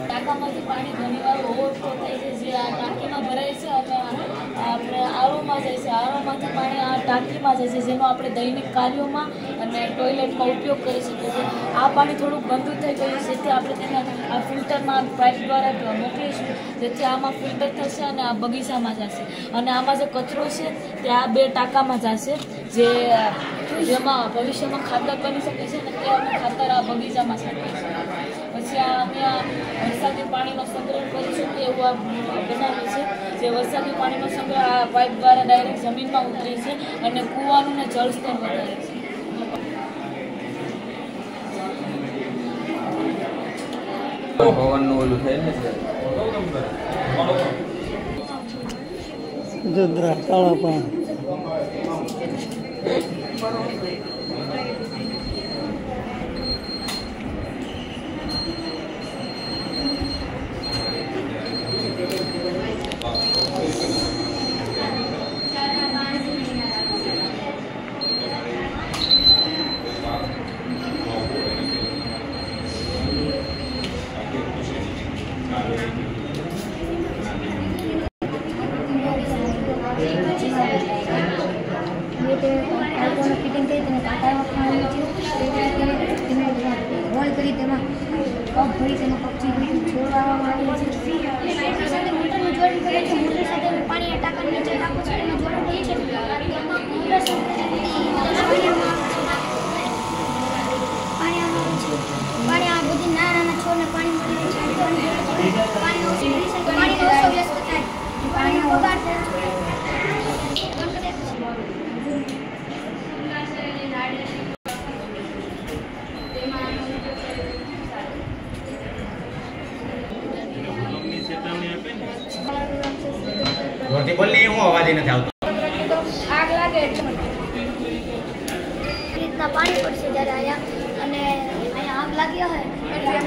ટાંકામાંથી પાણી ઘણીવાર ઓવરફ્લો થાય છે, જે આ ટાંકીમાં ભરાય છે અને આપણે આરોમાં જાય છે. આરોમાંથી પાણી આ ટાંકીમાં જાય છે, જેનો આપણે દૈનિક કાર્યોમાં અને ટોયલેટમાં ઉપયોગ કરી શકીએ છીએ. આ પાણી થોડુંક ગંદુ થઈ ગયું છે, જેથી આપણે તેને આ ફિલ્ટરમાં પાઇપ દ્વારા મોકલીશું, જેથી આમાં ફિલ્ટર થશે અને આ બગીચામાં જશે. અને આમાં જે કચરો છે તે આ 2 ટાંકામાં જશે, જેમાં ભવિષ્યમાં ખાતર બની શકે છે અને તે અમે ખાતર આ બગીચામાં છાંટીશું. પછી અમે વરસાદી પાણીનો સંગ્રહ કરી શકીએ એવું આ બનાવ્યું છે, જે વરસાદી પાણીનો સંગ્રહ આ પાઇપ દ્વારા ડાયરેક્ટ જમીનમાં ઉતરે છે અને કૂવાનું ને જળસ્તર વધારે છે. પવનનું ઓલું થાય ને કાળા પણ आग लागे રીતના પાણી પડશે જ્યારે અહીંયા અને અહીંયા આગ લાગી હોય એટલે